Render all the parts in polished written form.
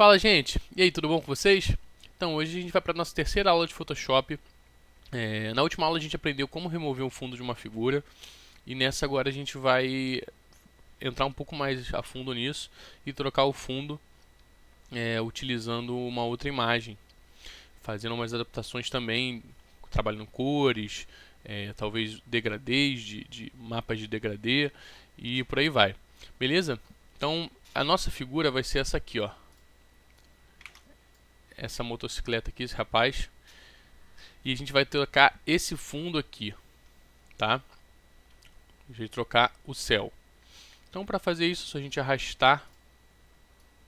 Fala, gente! E aí, tudo bom com vocês? Então, hoje a gente vai para a nossa terceira aula de Photoshop. Na última aula a gente aprendeu como remover um fundo de uma figura e nessa agora a gente vai entrar um pouco mais a fundo nisso e trocar o fundo utilizando uma outra imagem, fazendo umas adaptações também, trabalhando cores, talvez degradês de mapas de degradê e por aí vai. Beleza? Então, a nossa figura vai ser essa aqui, ó. Essa motocicleta aqui, esse rapaz. E a gente vai trocar esse fundo aqui, tá? A gente vai trocar o céu. Então, para fazer isso, é só a gente arrastar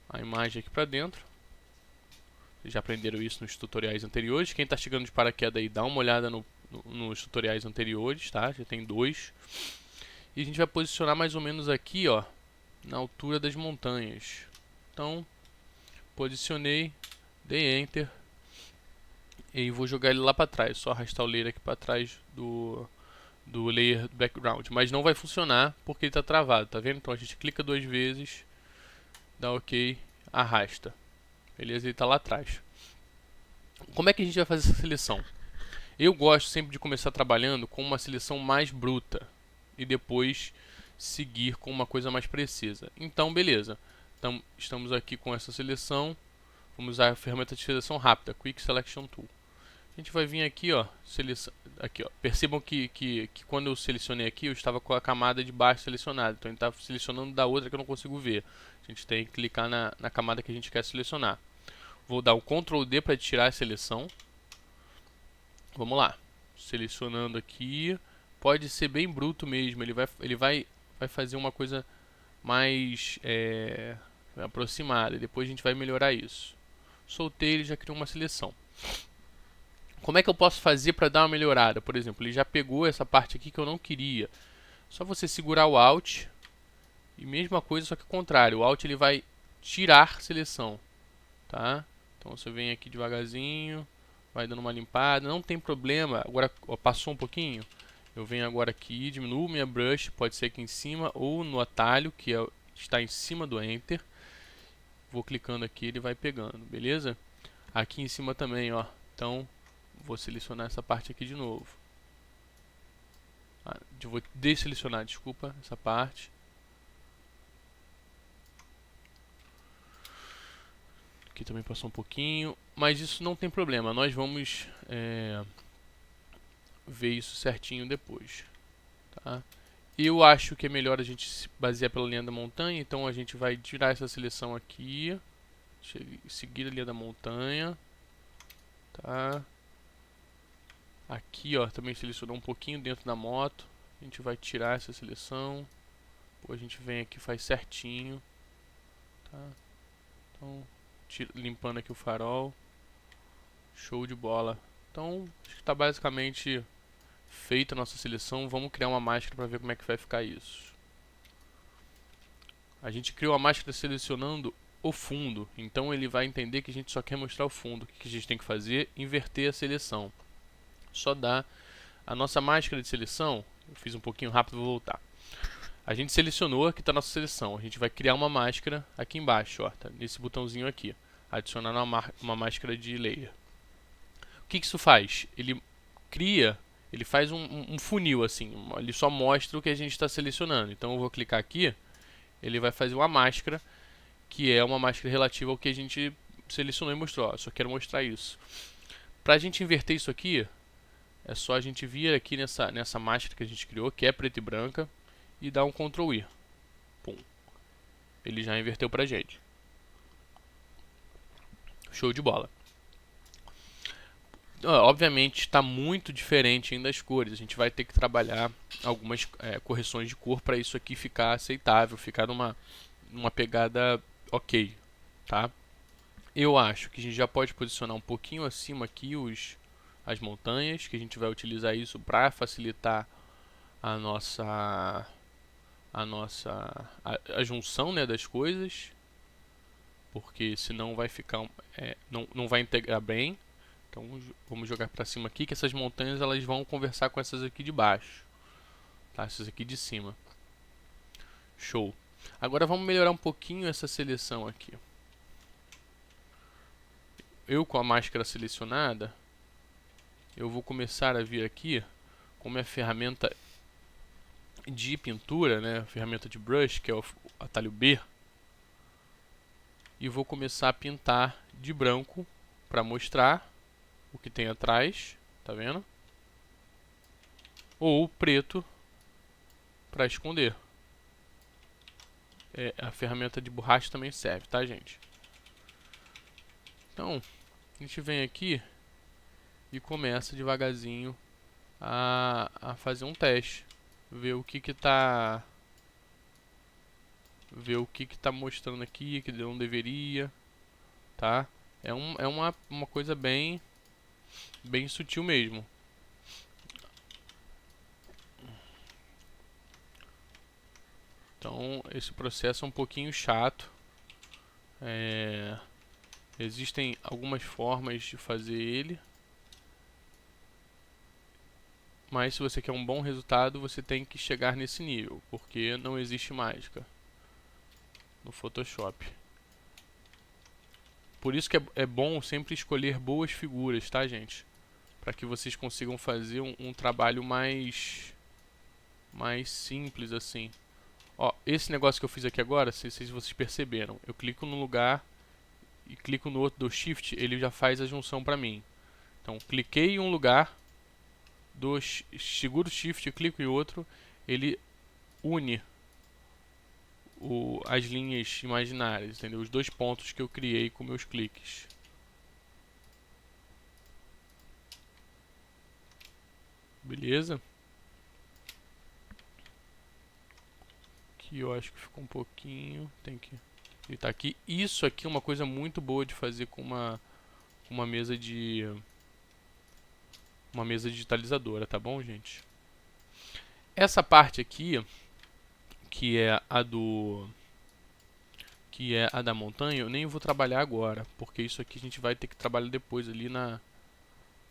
a imagem aqui para dentro. Vocês já aprenderam isso nos tutoriais anteriores. Quem está chegando de paraquedas aí, dá uma olhada nos tutoriais anteriores, tá? Já tem dois. E a gente vai posicionar mais ou menos aqui, ó, na altura das montanhas. Então, posicionei, dei Enter. E vou jogar ele lá para trás. Só arrastar o layer aqui para trás do layer background, mas não vai funcionar porque ele está travado, tá vendo? Então a gente clica duas vezes, dá OK, arrasta, beleza? Ele está lá atrás. Como é que a gente vai fazer essa seleção? Eu gosto sempre de começar trabalhando com uma seleção mais bruta e depois seguir com uma coisa mais precisa. Então, beleza. Então, estamos aqui com essa seleção. Vamos usar a ferramenta de seleção rápida, Quick Selection Tool. A gente vai vir aqui, ó, aqui, ó. Percebam que quando eu selecionei aqui, eu estava com a camada de baixo selecionada. Então ele está selecionando da outra que eu não consigo ver. A gente tem que clicar na camada que a gente quer selecionar. Vou dar o Ctrl D para tirar a seleção. Vamos lá. Selecionando aqui. Pode ser bem bruto mesmo. Ele vai fazer uma coisa mais aproximada. E depois a gente vai melhorar isso. Soltei, ele já criou uma seleção. Como é que eu posso fazer para dar uma melhorada? Por exemplo, ele já pegou essa parte aqui que eu não queria. Só você segurar o Alt e mesma coisa, só que o contrário. O Alt ele vai tirar seleção, tá? Então você vem aqui devagarzinho, vai dando uma limpada, não tem problema. Agora ó, passou um pouquinho. Eu venho agora aqui, diminuo minha brush, pode ser aqui em cima ou no atalho que está em cima do Enter. Vou clicando aqui, ele vai pegando, beleza? Aqui em cima também, ó. Então vou selecionar essa parte aqui de novo. Vou desselecionar, desculpa, essa parte. Aqui também passou um pouquinho, mas isso não tem problema. Nós vamos ver isso certinho depois, tá? Eu acho que é melhor a gente se basear pela linha da montanha, então a gente vai tirar essa seleção aqui, seguir a linha da montanha, tá? Aqui, ó, também selecionou um pouquinho dentro da moto. A gente vai tirar essa seleção. Depois a gente vem aqui e faz certinho, tá? Então, limpando aqui o farol. Show de bola. Então, acho que está basicamente feita a nossa seleção. Vamos criar uma máscara para ver como é que vai ficar isso. A gente criou a máscara selecionando o fundo. Então ele vai entender que a gente só quer mostrar o fundo. O que a gente tem que fazer? Inverter a seleção. Só dá a nossa máscara de seleção. Eu fiz um pouquinho rápido, vou voltar. A gente selecionou, aqui está a nossa seleção. A gente vai criar uma máscara aqui embaixo, ó, tá? Nesse botãozinho aqui. Adicionar uma máscara de layer. O que isso faz? Ele cria, ele faz um funil assim. Ele só mostra o que a gente está selecionando. Então eu vou clicar aqui, ele vai fazer uma máscara, que é uma máscara relativa ao que a gente selecionou e mostrou. Ó, só quero mostrar isso. Para a gente inverter isso aqui, é só a gente vir aqui nessa máscara que a gente criou, que é preta e branca, e dar um Ctrl I. Pum. Ele já inverteu pra gente. Show de bola. Obviamente está muito diferente ainda as cores. A gente vai ter que trabalhar algumas correções de cor para isso aqui ficar aceitável, ficar numa pegada ok, tá? Eu acho que a gente já pode posicionar um pouquinho acima aqui as montanhas, que a gente vai utilizar isso para facilitar a a junção, né, das coisas, porque senão vai ficar não vai integrar bem. Então vamos jogar para cima aqui, que essas montanhas elas vão conversar com essas aqui de baixo, tá? Essas aqui de cima. Show. Agora vamos melhorar um pouquinho essa seleção aqui. eu com a máscara selecionada, eu vou começar a vir aqui com minha ferramenta de pintura, né, a ferramenta de brush, que é o atalho B, e vou começar a pintar de branco para mostrar o que tem atrás, tá vendo? Ou preto para esconder. A ferramenta de borracha também serve, tá, gente? Então, a gente vem aqui e começa devagarzinho a fazer um teste, ver o que que tá mostrando aqui que não deveria, tá? É uma coisa bem sutil mesmo. Então esse processo é um pouquinho chato. Existem algumas formas de fazer ele, mas se você quer um bom resultado, você tem que chegar nesse nível, porque não existe mágica no Photoshop. Por isso que é bom sempre escolher boas figuras, tá, gente? Para que vocês consigam fazer um trabalho mais simples assim. Ó, esse negócio que eu fiz aqui agora, não sei se vocês perceberam, eu clico num lugar e clico no outro do Shift, ele já faz a junção para mim. Então, cliquei em um lugar, seguro Shift, clico em outro, ele une as linhas imaginárias, entendeu? Os dois pontos que eu criei com meus cliques. Beleza? Aqui eu acho que ficou um pouquinho, tem que editar aqui. Isso aqui é uma coisa muito boa de fazer com uma mesa digitalizadora, tá bom, gente? Essa parte aqui, que é a da montanha, eu nem vou trabalhar agora, porque isso aqui a gente vai ter que trabalhar depois ali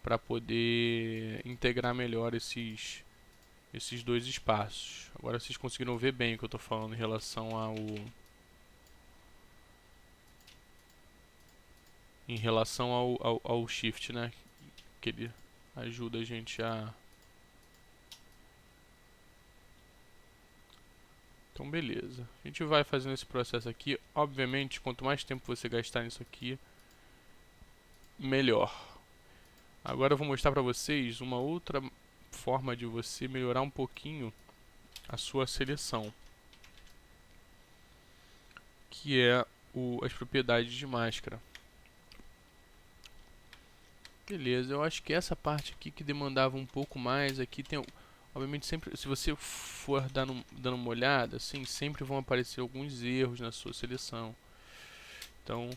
para poder integrar melhor esses dois espaços. Agora vocês conseguiram ver bem o que eu estou falando em relação ao shift, né? Que ele ajuda a gente a... Então beleza, a gente vai fazendo esse processo aqui. Obviamente, quanto mais tempo você gastar nisso aqui, melhor. Agora eu vou mostrar para vocês uma outra forma de você melhorar um pouquinho a sua seleção, que é as propriedades de máscara. Beleza, eu acho que essa parte aqui que demandava um pouco mais, aqui tem, obviamente sempre, se você for dando uma olhada, assim, sempre vão aparecer alguns erros na sua seleção. Então,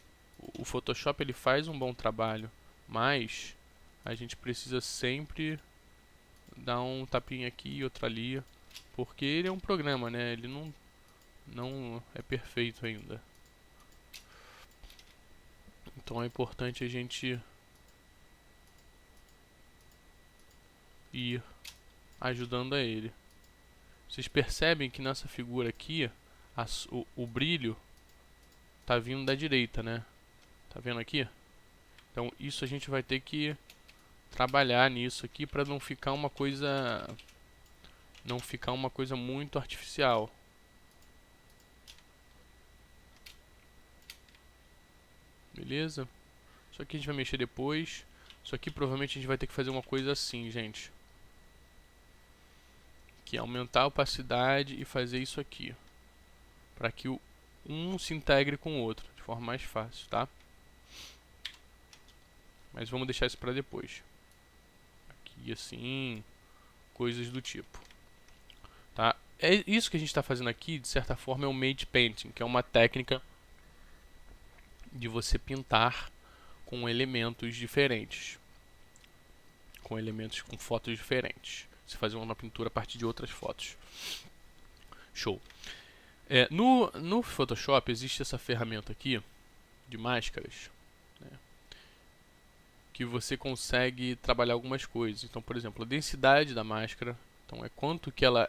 o Photoshop ele faz um bom trabalho, mas a gente precisa sempre dar um tapinha aqui e outro ali, porque ele é um programa, né? Ele não é perfeito ainda. Então é importante a gente ir ajudando a ele. Vocês percebem que nessa figura aqui o brilho tá vindo da direita, né? Tá vendo aqui? Então isso a gente vai ter que trabalhar nisso aqui para não ficar uma coisa muito artificial. Beleza? Isso aqui a gente vai mexer depois. Isso aqui provavelmente a gente vai ter que fazer uma coisa assim, gente, que é aumentar a opacidade e fazer isso aqui, para que um se integre com o outro de forma mais fácil, tá? Mas vamos deixar isso para depois. Aqui assim, coisas do tipo, tá? É isso que a gente está fazendo aqui, de certa forma, é o Made Painting, que é uma técnica de você pintar com elementos diferentes, com fotos diferentes. Você fazer uma pintura a partir de outras fotos. Show. No Photoshop existe essa ferramenta aqui de máscaras, né, que você consegue trabalhar algumas coisas. Então, por exemplo, a densidade da máscara, então é quanto que ela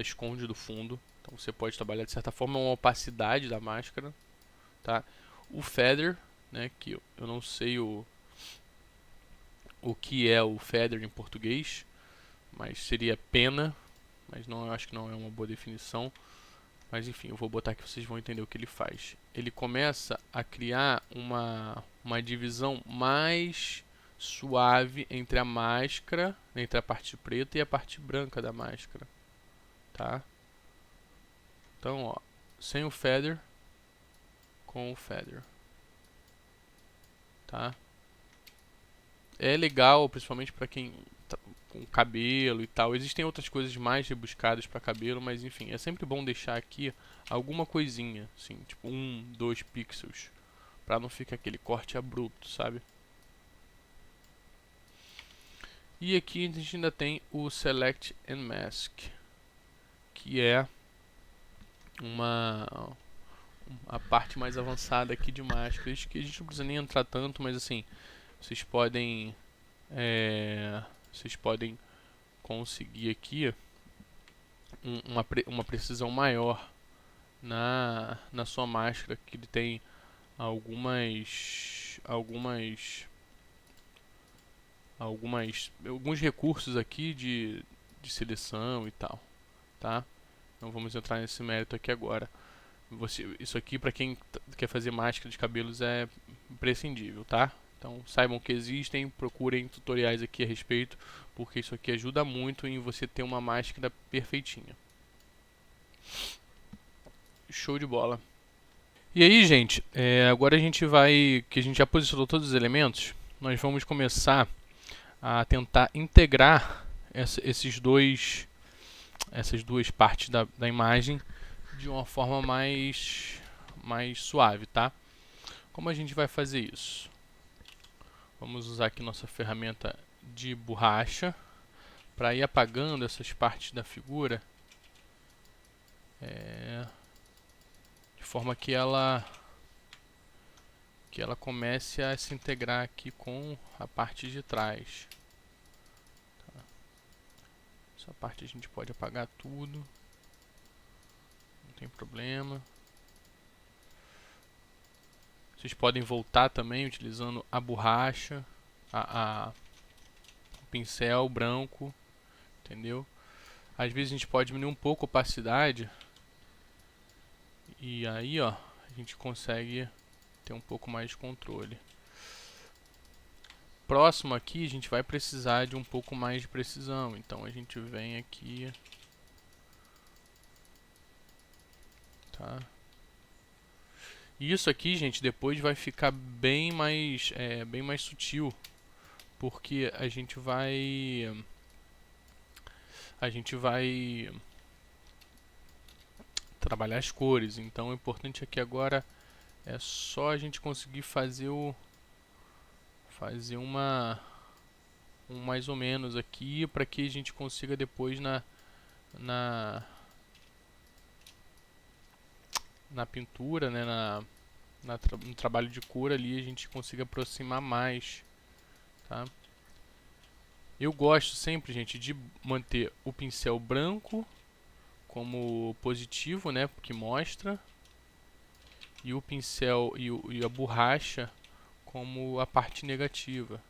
esconde do fundo. Então você pode trabalhar de certa forma uma opacidade da máscara, tá? O feather, né, que eu não sei o que é o feather em português, mas seria pena, mas não, eu acho que não é uma boa definição. Mas enfim, eu vou botar que vocês vão entender o que ele faz. Ele começa a criar uma divisão mais suave entre a máscara, entre a parte preta e a parte branca da máscara, tá? Então, ó, sem o feather, com o feather, tá? É legal, principalmente para quem tá com cabelo e tal. Existem outras coisas mais rebuscadas para cabelo, mas enfim, é sempre bom deixar aqui alguma coisinha, assim, tipo 1, 2 pixels, para não ficar aquele corte abrupto, sabe? E aqui a gente ainda tem o Select and Mask, que é a parte mais avançada aqui de máscaras, que a gente não precisa nem entrar tanto, mas assim, vocês podem conseguir aqui uma precisão maior na sua máscara, que ele tem alguns recursos aqui de seleção e tal, tá? Não vamos entrar nesse mérito aqui agora. Isso aqui para quem quer fazer máscara de cabelos é imprescindível, tá? Então saibam que existem, procurem tutoriais aqui a respeito, porque isso aqui ajuda muito em você ter uma máscara perfeitinha. Show de bola. E aí, gente, agora a gente já posicionou todos os elementos, nós vamos começar a tentar integrar essas duas partes da imagem de uma forma mais suave, tá? Como a gente vai fazer isso? Vamos usar aqui nossa ferramenta de borracha para ir apagando essas partes da figura, de forma que ela comece a se integrar aqui com a parte de trás. Tá? Essa parte a gente pode apagar tudo, não tem problema. Vocês podem voltar também utilizando a borracha, o pincel branco, entendeu? Às vezes a gente pode diminuir um pouco a opacidade e aí, ó, a gente consegue ter um pouco mais de controle. Próximo aqui a gente vai precisar de um pouco mais de precisão, então a gente vem aqui, tá? E isso aqui, gente, depois vai ficar bem mais sutil, porque a gente vai trabalhar as cores. Então o importante aqui agora é só a gente conseguir fazer um mais ou menos aqui, para que a gente consiga depois na pintura, né, no trabalho de cor ali, a gente consiga aproximar mais, tá? Eu gosto sempre, gente, de manter o pincel branco como positivo, né, que mostra, e o pincel e a borracha como a parte negativa.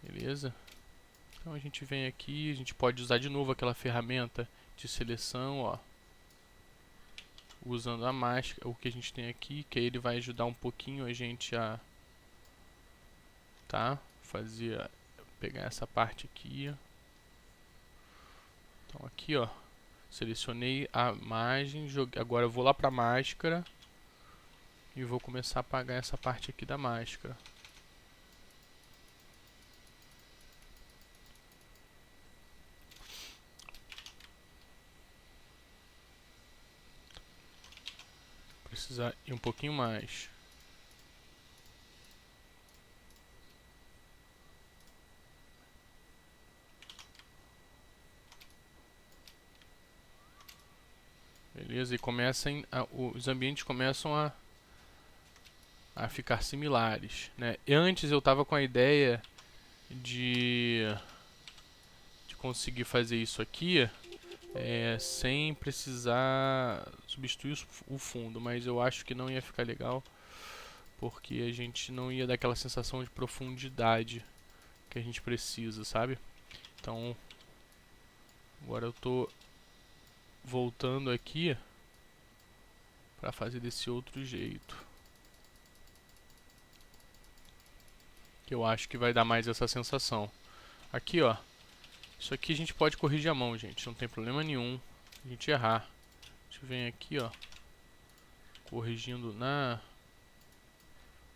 Beleza? Então a gente vem aqui, a gente pode usar de novo aquela ferramenta de seleção, ó, usando a máscara, o que a gente tem aqui, que aí ele vai ajudar um pouquinho a gente a pegar essa parte aqui. Então aqui, ó, selecionei a imagem, agora eu vou lá para a máscara e vou começar a apagar essa parte aqui da máscara. Precisar ir um pouquinho mais. Beleza? E os ambientes começam a ficar similares, né? E antes eu estava com a ideia de conseguir fazer isso aqui sem precisar substituir o fundo, mas eu acho que não ia ficar legal, porque a gente não ia dar aquela sensação de profundidade que a gente precisa, sabe? Então, agora eu tô voltando aqui para fazer desse outro jeito, que eu acho que vai dar mais essa sensação. Aqui, ó, isso aqui a gente pode corrigir a mão, gente, não tem problema nenhum a gente errar. A gente vem aqui, ó, corrigindo na...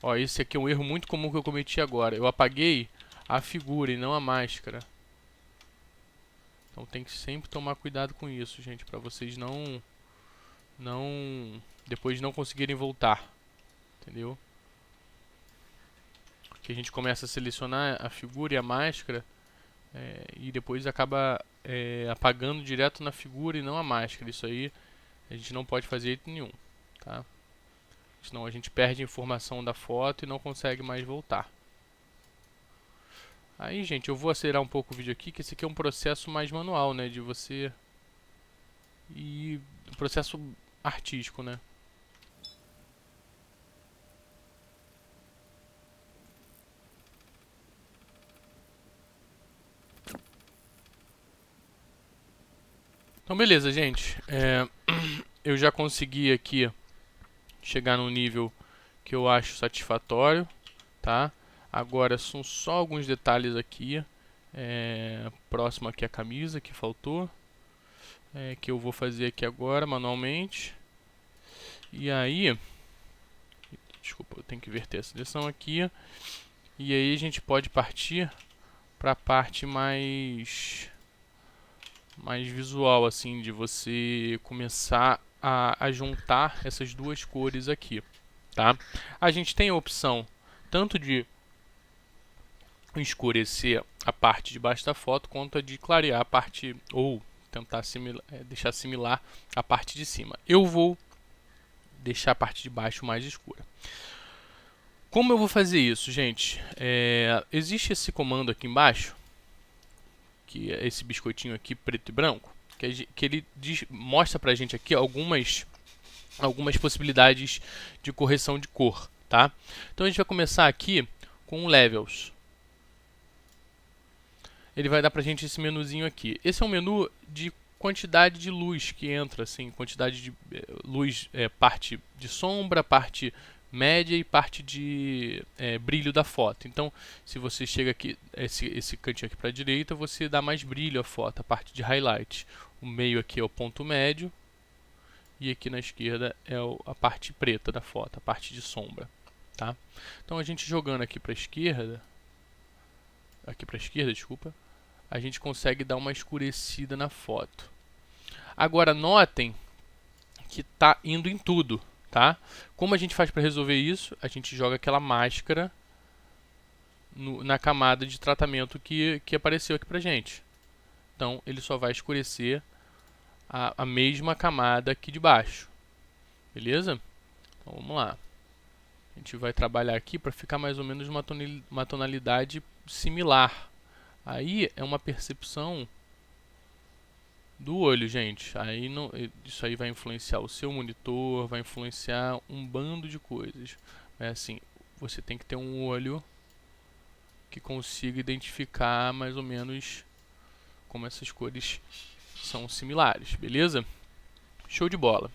Ó, esse aqui é um erro muito comum que eu cometi agora. Eu apaguei a figura e não a máscara. Então tem que sempre tomar cuidado com isso, gente, para vocês depois não conseguirem voltar, entendeu? Que a gente começa a selecionar a figura e a máscara e depois acaba apagando direto na figura e não a máscara. Isso aí a gente não pode fazer de jeito nenhum, tá? Senão a gente perde a informação da foto e não consegue mais voltar. Aí, gente, eu vou acelerar um pouco o vídeo aqui, que esse aqui é um processo mais manual, né? De você... E um processo artístico, né? Então, beleza, gente. Eu já consegui aqui chegar num nível que eu acho satisfatório, tá? Agora são só alguns detalhes aqui. Próximo aqui a camisa que faltou, que eu vou fazer aqui agora manualmente. E aí, desculpa, eu tenho que inverter a seleção aqui. E aí a gente pode partir para a parte mais visual, assim, de você começar a juntar essas duas cores aqui, tá? A gente tem a opção tanto de escurecer a parte de baixo da foto, quanto a de clarear a parte, ou tentar deixar similar a parte de cima. Eu vou deixar a parte de baixo mais escura. Como eu vou fazer isso, gente? Existe esse comando aqui embaixo, que é esse biscoitinho aqui preto e branco, que ele mostra pra gente aqui algumas possibilidades de correção de cor, tá? Então a gente vai começar aqui com Levels. Ele vai dar pra gente esse menuzinho aqui. Esse é um menu de quantidade de luz que entra, assim, quantidade de luz, parte de sombra, parte média e parte de brilho da foto. Então, se você chega aqui, esse cantinho aqui para a direita, você dá mais brilho à foto, a parte de highlight. O meio aqui é o ponto médio e aqui na esquerda é a parte preta da foto, a parte de sombra, tá? Então, a gente jogando aqui para a esquerda, desculpa, a gente consegue dar uma escurecida na foto. Agora, notem que está indo em tudo. Tá? Como a gente faz para resolver isso? A gente joga aquela máscara na camada de tratamento que apareceu aqui pra gente. Então ele só vai escurecer a mesma camada aqui de baixo. Beleza? Então vamos lá. A gente vai trabalhar aqui para ficar mais ou menos uma tonalidade similar. Aí é uma percepção do olho, gente. Aí isso aí vai influenciar o seu monitor, vai influenciar um bando de coisas. Assim, você tem que ter um olho que consiga identificar mais ou menos como essas cores são similares, beleza? Show de bola.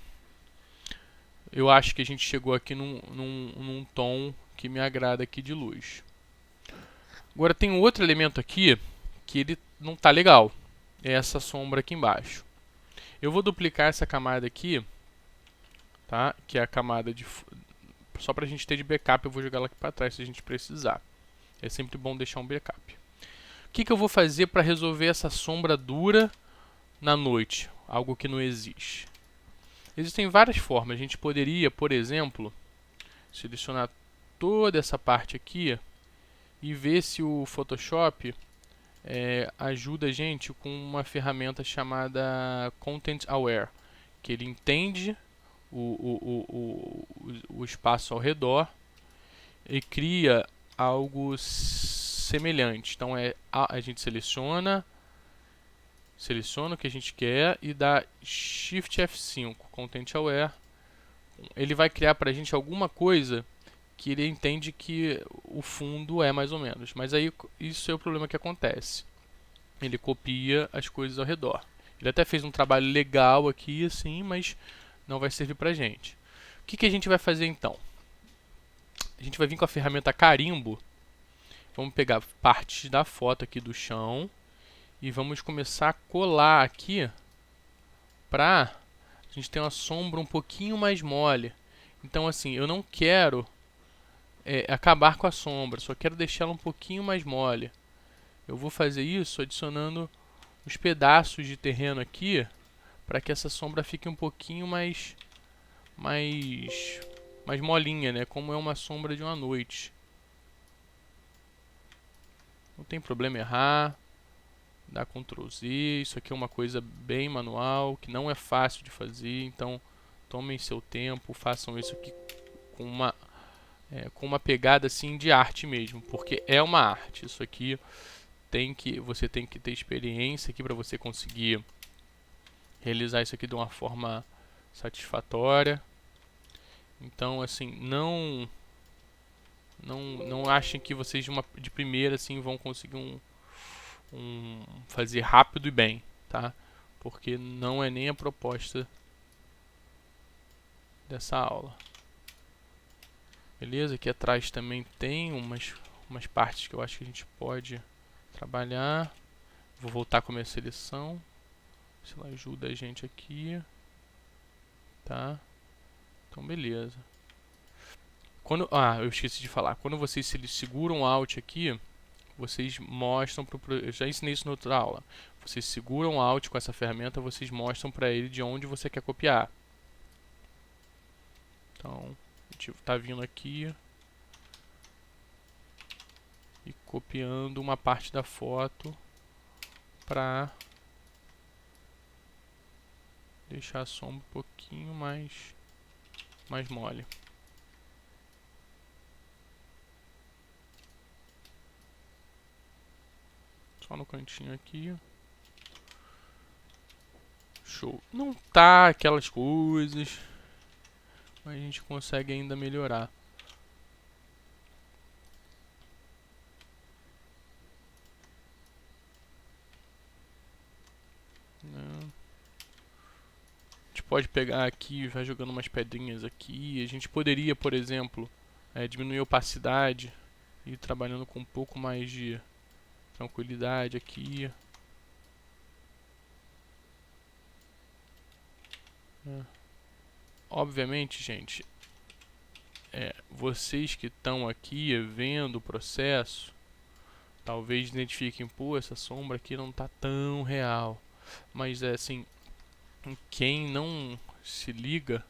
Eu acho que a gente chegou aqui num tom que me agrada aqui de luz. Agora tem um outro elemento aqui que ele não tá legal. É essa sombra aqui embaixo. Eu vou duplicar essa camada aqui, tá? Que é a camada de... Só pra gente ter de backup, eu vou jogar ela aqui pra trás se a gente precisar. É sempre bom deixar um backup. O que eu vou fazer para resolver essa sombra dura na noite? Algo que não existe. Existem várias formas. A gente poderia, por exemplo, selecionar toda essa parte aqui e ver se o Photoshop ajuda a gente com uma ferramenta chamada Content Aware, que ele entende o espaço ao redor e cria algo semelhante. Então a gente seleciona o que a gente quer e dá Shift F5, Content Aware. Ele vai criar para a gente alguma coisa que ele entende que o fundo é mais ou menos. Mas aí isso é o problema que acontece. Ele copia as coisas ao redor. Ele até fez um trabalho legal aqui, assim, mas não vai servir pra gente. O que a gente vai fazer então? A gente vai vir com a ferramenta carimbo. Vamos pegar partes da foto aqui do chão e vamos começar a colar aqui pra a gente ter uma sombra um pouquinho mais mole. Então assim, eu não quero acabar com a sombra, só quero deixar ela um pouquinho mais mole. Eu vou fazer isso adicionando os pedaços de terreno aqui para que essa sombra fique um pouquinho mais molinha, né? Como é uma sombra de uma noite. Não tem problema errar. Dá Ctrl Z. Isso aqui é uma coisa bem manual, que não é fácil de fazer. Então, tomem seu tempo, façam isso aqui com uma pegada assim de arte mesmo, porque é uma arte. Isso aqui você tem que ter experiência aqui para você conseguir realizar isso aqui de uma forma satisfatória. Então, assim, não achem que vocês de primeira assim vão conseguir fazer rápido e bem, tá? Porque não é nem a proposta dessa aula. Beleza? Aqui atrás também tem umas partes que eu acho que a gente pode trabalhar. Vou voltar com a minha seleção. Se ela ajuda a gente aqui. Tá? Então, beleza. Eu esqueci de falar. Quando vocês seguram Alt aqui, vocês mostram eu já ensinei isso na outra aula. Vocês seguram Alt com essa ferramenta, vocês mostram para ele de onde você quer copiar. Então, a gente está vindo aqui e copiando uma parte da foto para deixar a sombra um pouquinho mais mole. Só no cantinho aqui. Show. Não tá aquelas coisas, mas a gente consegue ainda melhorar. A gente pode pegar aqui e vai jogando umas pedrinhas aqui. A gente poderia, por exemplo, diminuir a opacidade e ir trabalhando com um pouco mais de tranquilidade aqui. Obviamente, gente, vocês que estão aqui vendo o processo, talvez identifiquem, pô, essa sombra aqui não tá tão real. Mas assim, quem não se liga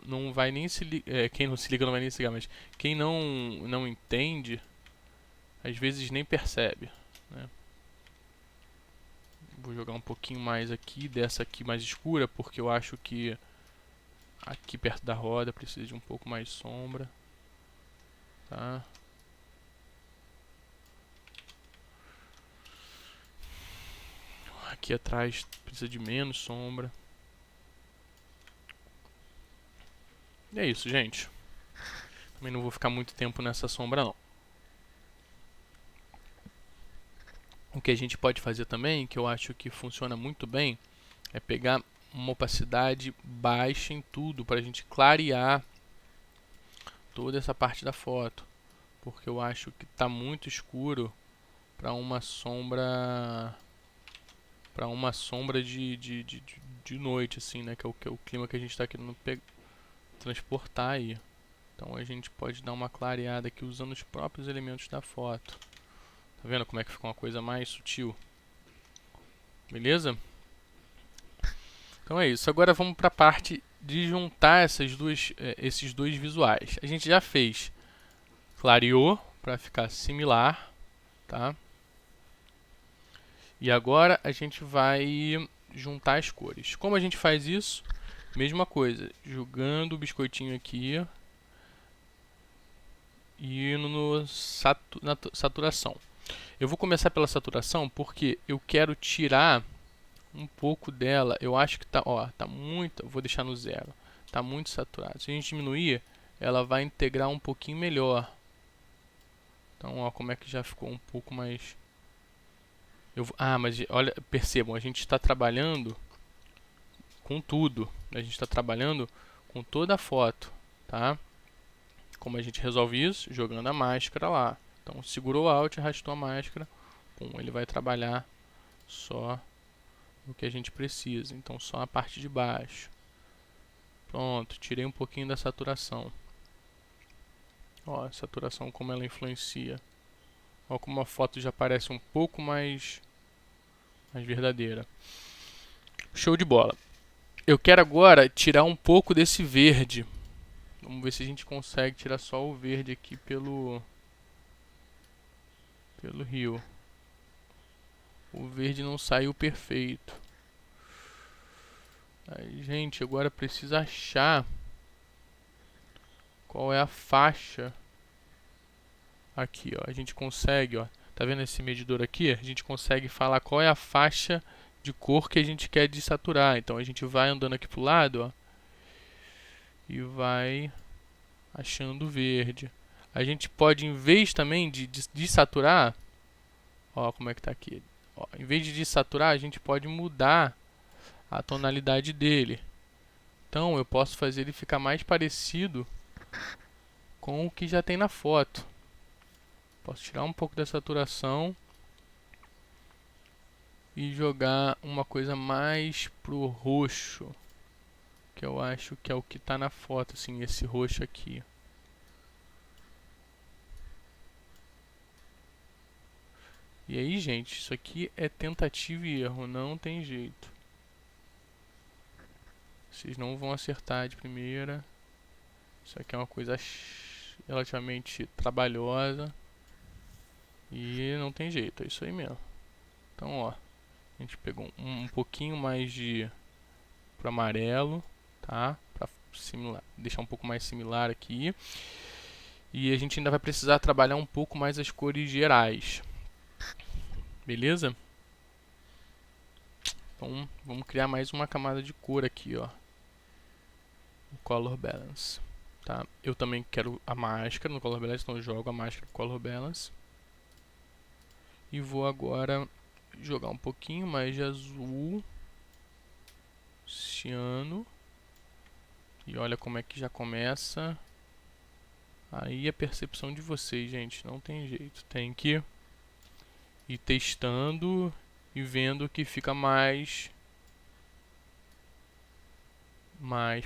não vai nem se ligar. Quem não se liga não vai nem se ligar, mas quem não entende, às vezes nem percebe, né? Vou jogar um pouquinho mais aqui, dessa aqui mais escura, porque eu acho que aqui perto da roda precisa de um pouco mais de sombra, tá? Aqui atrás precisa de menos sombra. E é isso, gente. Também não vou ficar muito tempo nessa sombra, não. O que a gente pode fazer também, que eu acho que funciona muito bem, é pegar uma opacidade baixa em tudo, para a gente clarear toda essa parte da foto. Porque eu acho que está muito escuro para uma sombra de noite, assim, né? Que é o clima que a gente está querendo transportar aí. Então a gente pode dar uma clareada aqui usando os próprios elementos da foto. Tá vendo como é que fica uma coisa mais sutil? Beleza? Então é isso. Agora vamos para a parte de juntar esses dois visuais. A gente já fez clareou para ficar similar, tá? E agora a gente vai juntar as cores. Como a gente faz isso? Mesma coisa, jogando o biscoitinho aqui e na saturação. Eu vou começar pela saturação porque eu quero tirar um pouco dela. Eu acho que tá muito, vou deixar no 0. Tá muito saturado. Se a gente diminuir, ela vai integrar um pouquinho melhor. Então, ó, como é que já ficou um pouco mais... mas olha, percebam, a gente está trabalhando com tudo. A gente está trabalhando com toda a foto, tá? Como a gente resolve isso? Jogando a máscara lá. Então, segurou o Alt, arrastou a máscara. Pum, ele vai trabalhar só o que a gente precisa. Então, só a parte de baixo. Pronto, tirei um pouquinho da saturação. Ó, a saturação como ela influencia. Ó, como a foto já parece um pouco mais verdadeira. Show de bola. Eu quero agora tirar um pouco desse verde. Vamos ver se a gente consegue tirar só o verde aqui pelo rio. O verde não saiu perfeito. Aí, gente, agora precisa achar qual é a faixa. Aqui, ó, a gente consegue, ó, tá vendo esse medidor aqui? A gente consegue falar qual é a faixa de cor que a gente quer desaturar. Então a gente vai andando aqui pro lado, ó, e vai achando o verde. A gente pode, em vez também de desaturar, ó, como é que tá aqui. Ó, em vez de desaturar, a gente pode mudar a tonalidade dele. Então eu posso fazer ele ficar mais parecido com o que já tem na foto. Posso tirar um pouco da saturação e jogar uma coisa mais pro roxo, que eu acho que é o que tá na foto, assim, esse roxo aqui. E aí, gente, isso aqui é tentativa e erro, não tem jeito. Vocês não vão acertar de primeira. Isso aqui é uma coisa relativamente trabalhosa. E não tem jeito, é isso aí mesmo. Então, ó, a gente pegou um pouquinho mais pro amarelo, tá? Pra deixar um pouco mais similar aqui. E a gente ainda vai precisar trabalhar um pouco mais as cores gerais. Beleza? Então, vamos criar mais uma camada de cor aqui, ó. O Color Balance. Tá? Eu também quero a máscara no Color Balance, então eu jogo a máscara no Color Balance. E vou agora jogar um pouquinho mais de azul, ciano. E olha como é que já começa. Aí a percepção de vocês, gente, não tem jeito. Tem que ir testando e vendo que fica mais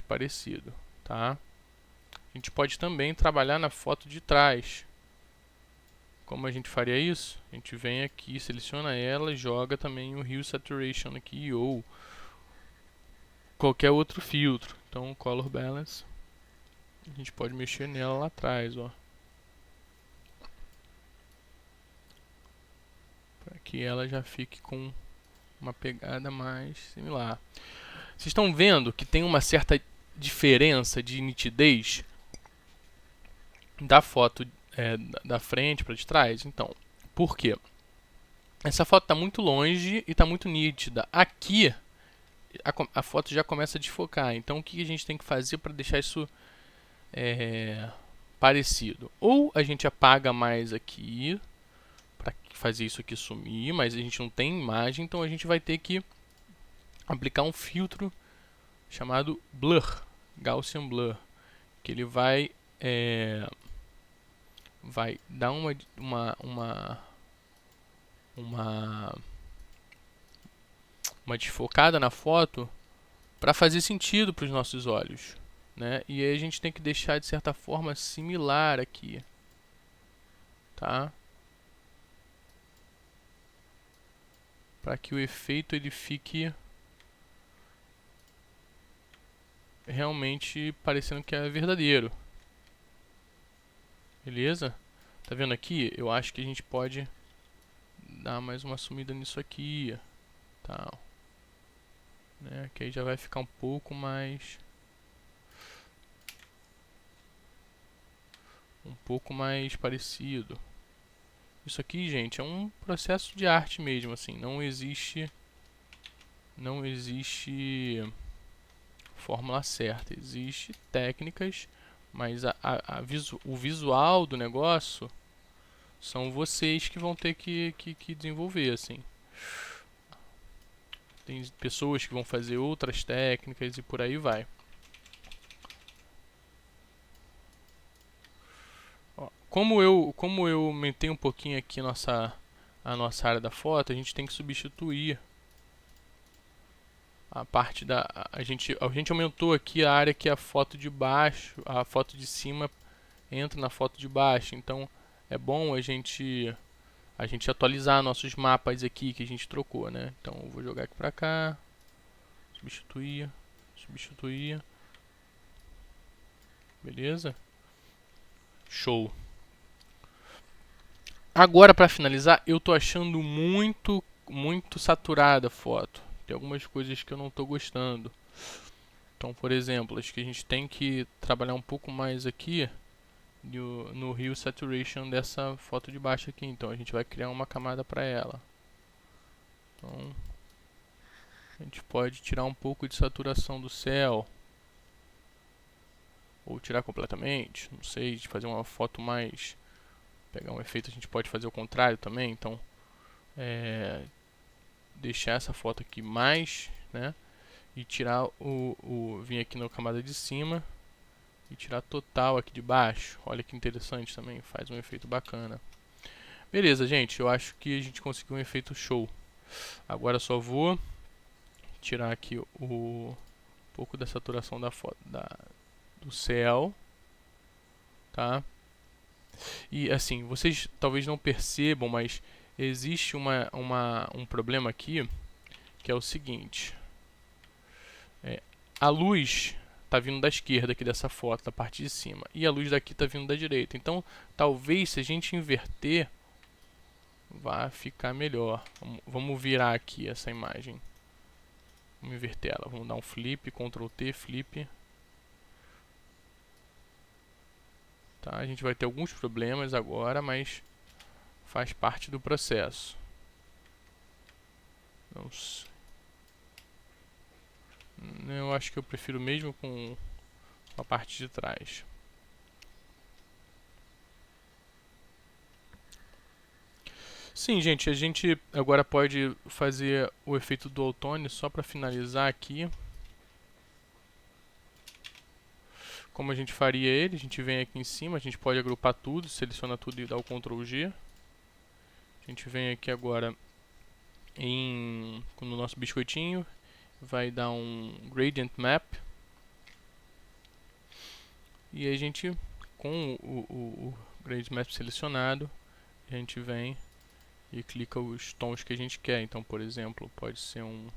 parecido, tá? A gente pode também trabalhar na foto de trás. Como a gente faria isso? A gente vem aqui, seleciona ela, joga também o Hue Saturation aqui ou qualquer outro filtro. Então, Color Balance, a gente pode mexer nela lá atrás, ó, para que ela já fique com uma pegada mais similar. Vocês estão vendo que tem uma certa diferença de nitidez da foto da frente para de trás? Então, por quê? Essa foto está muito longe e está muito nítida. Aqui, a foto já começa a desfocar. Então, o que a gente tem que fazer para deixar isso parecido? Ou a gente apaga mais aqui, para fazer isso aqui sumir, mas a gente não tem imagem, então a gente vai ter que aplicar um filtro chamado Blur, Gaussian Blur, que ele vai dar uma desfocada na foto para fazer sentido para os nossos olhos, né? E aí a gente tem que deixar de certa forma similar aqui, tá? Para que o efeito ele fique realmente parecendo que é verdadeiro. Beleza? Tá vendo aqui? Eu acho que a gente pode dar mais uma sumida nisso aqui, tal, né? Que aí já vai ficar um pouco mais parecido. Isso aqui, gente, é um processo de arte mesmo, assim, não existe fórmula certa, existem técnicas Mas o visual do negócio são vocês que vão ter que desenvolver, assim. Tem pessoas que vão fazer outras técnicas e por aí vai. Ó, como eu aumentei um pouquinho aqui a nossa área da foto, a gente tem que substituir a parte da... A gente aumentou aqui a área que a foto de baixo, a foto de cima entra na foto de baixo. Então é bom a gente atualizar nossos mapas aqui que a gente trocou, né? Então eu vou jogar aqui pra cá, substituir, beleza? Show. Agora para finalizar, eu tô achando muito saturada a foto. Tem algumas coisas que eu não tô gostando. Então, por exemplo, acho que a gente tem que trabalhar um pouco mais aqui no Hue Saturation dessa foto de baixo aqui. Então a gente vai criar uma camada para ela. Então a gente pode tirar um pouco de saturação do céu, ou tirar completamente, não sei, de fazer uma foto mais... Pegar um efeito, a gente pode fazer o contrário também. Então deixar essa foto aqui mais, né, e tirar vir aqui na camada de cima e tirar total aqui de baixo. Olha que interessante também, faz um efeito bacana. Beleza, gente, eu acho que a gente conseguiu um efeito show. Agora só vou tirar aqui um pouco da saturação da foto do céu, tá? E assim, vocês talvez não percebam, mas existe um problema aqui, que é o seguinte. A luz está vindo da esquerda aqui dessa foto, da parte de cima, e a luz daqui está vindo da direita. Então, talvez se a gente inverter, vai ficar melhor. Vamos virar aqui essa imagem. Vamos inverter ela. Vamos dar um flip, Ctrl T, flip. Tá, a gente vai ter alguns problemas agora, mas faz parte do processo. Eu acho que eu prefiro mesmo com a parte de trás. Sim, gente, a gente agora pode fazer o efeito do outono só para finalizar aqui. Como a gente faria ele, a gente vem aqui em cima, a gente pode agrupar tudo, seleciona tudo e dá o Ctrl G. A gente vem aqui agora no nosso biscoitinho, vai dar um Gradient Map. E a gente, com o Gradient Map selecionado, a gente vem e clica os tons que a gente quer. Então, por exemplo, pode ser um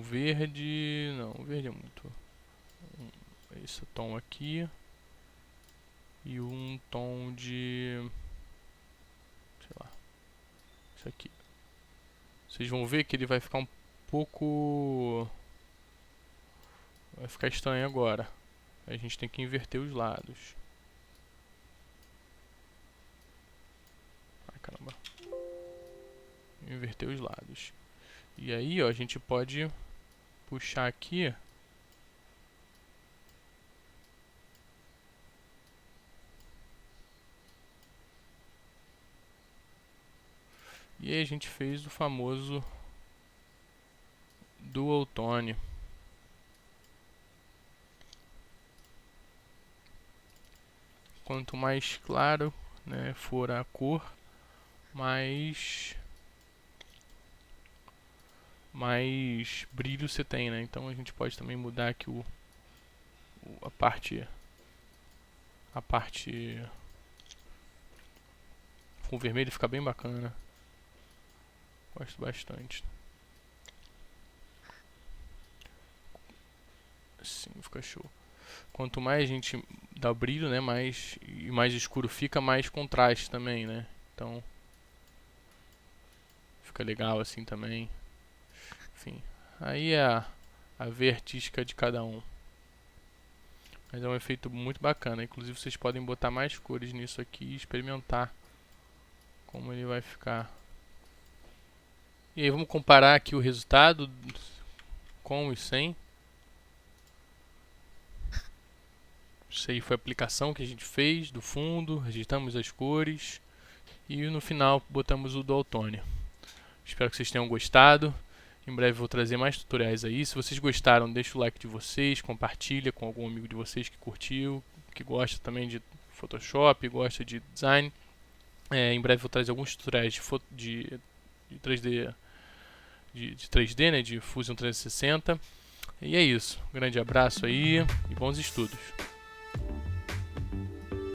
verde... Não, o verde é muito... esse tom aqui. E um tom de... sei lá. Isso aqui. Vocês vão ver que ele vai ficar um pouco... vai ficar estranho agora. A gente tem que inverter os lados. Ai, caramba. Inverter os lados. E aí, ó, a gente pode puxar aqui. E aí a gente fez o famoso Dual Tone. Quanto mais claro, né, for a cor, mais brilho você tem, né? Então a gente pode também mudar aqui a parte com vermelho, fica bem bacana. Gosto bastante. Assim fica show. Quanto mais a gente dá o brilho, né, mais escuro fica, mais contraste também, né? Então fica legal assim também. Enfim, aí é a veia artística de cada um. Mas é um efeito muito bacana. Inclusive vocês podem botar mais cores nisso aqui e experimentar como ele vai ficar. E aí vamos comparar aqui o resultado com e sem. Isso aí foi a aplicação que a gente fez do fundo, registramos as cores e no final botamos o Dual Tone. Espero que vocês tenham gostado. Em breve vou trazer mais tutoriais aí. Se vocês gostaram, deixa o like de vocês, compartilha com algum amigo de vocês que curtiu, que gosta também de Photoshop, gosta de design. Em breve vou trazer alguns tutoriais de 3D, de 3D, né, de Fusion 360. E é isso. Um grande abraço aí e bons estudos.